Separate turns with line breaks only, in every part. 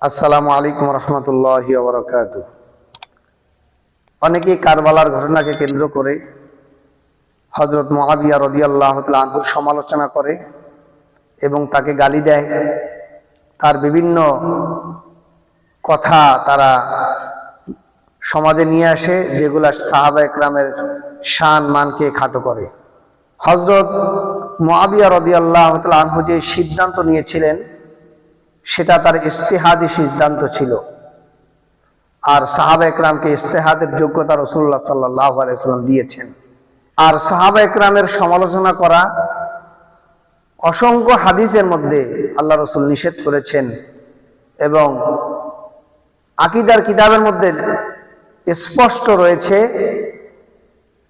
আসসালামু আলাইকুম রহমতুল্লাহি ওয়া বারাকাতুহু। অনেকেই কারবালার ঘটনাকে কেন্দ্র করে হযরত মুআবিয়া রাদিয়াল্লাহু তাআলা আনহুর সমালোচনা করে এবং তাকে গালি দেয়। তার বিভিন্ন কথা তারা সমাজে নিয়ে আসে, যেগুলা সাহাবা একরামের শান মানকে খাটো করে। হযরত মুআবিয়া রাদিয়াল্লাহু তাআলা আনহু যে সিদ্ধান্ত নিয়েছিলেন সেটা তার ইজতিহাদি সিদ্ধান্ত ছিল, আর সাহাবা একরামকে ইজতিহাদের যোগ্যতা রাসূলুল্লাহ সাল্লাল্লাহু আলাইহি ওয়াসাল্লাম দিয়েছেন। আর সাহাবা একরামের সমালোচনা করা অসংখ্য হাদিসের মধ্যে আল্লাহ রাসূল নিষেধ করেছেন এবং আকীদার কিতাবের মধ্যে স্পষ্ট রয়েছে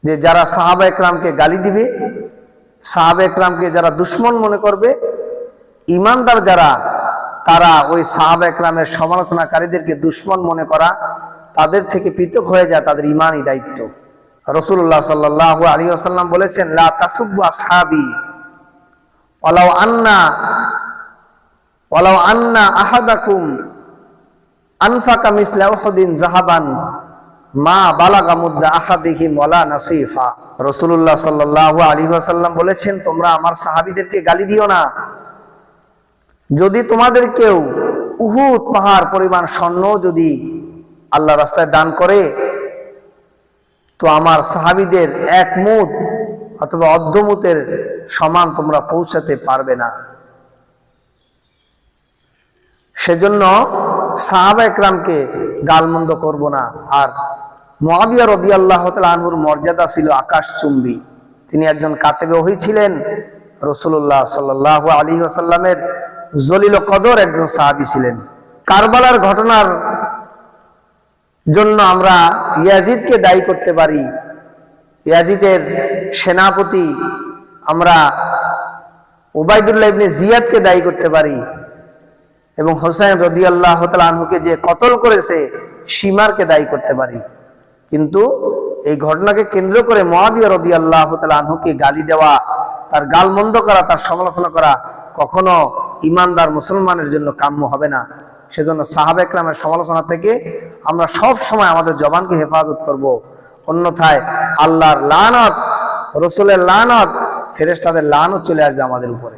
যে যারা সাহাবা একরামকে গালি দিবে, সাহাবা একরামকে যারা দুশমন মনে করবে, ঈমানদার যারা তারা ওই সাহাবা একরামের সমালোচনাকারীদেরকে দুশমন মনে করা, তাদের থেকে পৃথক হয়ে যায় তাদের ঈমানি দায়িত্ব। রাসূলুল্লাহ সাল্লাল্লাহু আলাইহি ওয়াসাল্লাম বলেছেন, লা তাসুব্বু আসহাবি ওয়ালাউ আন্না আহাদাকুম আনফাকা মিসলা উহুদিন যাহাবান মা বালাগা মুদ্দা আহাদিহিম ওয়ালা নাসিফা। রাসূলুল্লাহ সাল্লাল্লাহু আলাইহি ওয়াসাল্লাম বলেছেন, তোমরা আমার সাহাবীদেরকে গালি দিও না। যদি তোমাদের কেউ উহুদ পাহাড় পরিমাণ স্বর্ণ যদি আল্লাহ রাস্তায় দান করে, তো আমার সাহাবীদের এক মুদ অথবা অর্ধমুতের সমান তোমরা পৌঁছাতে পারবে না। সেজন্য সাহাবা একরামকে গালমন্দ করব না। আর মুআবিয়া রাদিয়াল্লাহু তাআলা আনহুর মর্যাদা ছিল আকাশচুম্বী। তিনি একজন কাতেবে ওহী ছিলেন, রাসূলুল্লাহ সাল্লাল্লাহু আলাইহি ওয়াসাল্লামের জলিল কদর একজন সাহাবী ছিলেন। কারবালার ঘটনার জন্য আমরা ইয়াজিদকে দায়ী করতে পারি, ইয়াজিদের সেনাপতি আমরা উবাইদুল্লাহ ইবনে জিয়াদকে দায়ী করতে পারি, এবং হোসেন রাদিয়াল্লাহু তাআলা আনহুকে যে কতল করেছে সীমারকে দায়ী করতে পারি। কিন্তু এই ঘটনাকে কেন্দ্র করে মুআবিয়া রাদিয়াল্লাহু তাআলা আনহুকে গালি দেওয়া, তার গালমন্দ করা, তার সমালোচনা করা কখনো ঈমানদার মুসলমানের জন্য কাম্য হবে না। সেজন্য সাহাবা একরামের সমালোচনা থেকে আমরা সব সময় আমাদের জবানকে হেফাজত করব, অন্যথায় আল্লাহর লানত, রাসূলের লানত, ফেরেশতাদের লানত চলে আসবে আমাদের উপরে।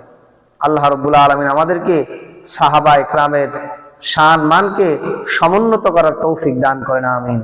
আল্লাহ রাব্বুল আলামিন আমাদেরকে সাহাবা একরামের শান মানকে সমুন্নত করার তৌফিক দান করেন, আমিন।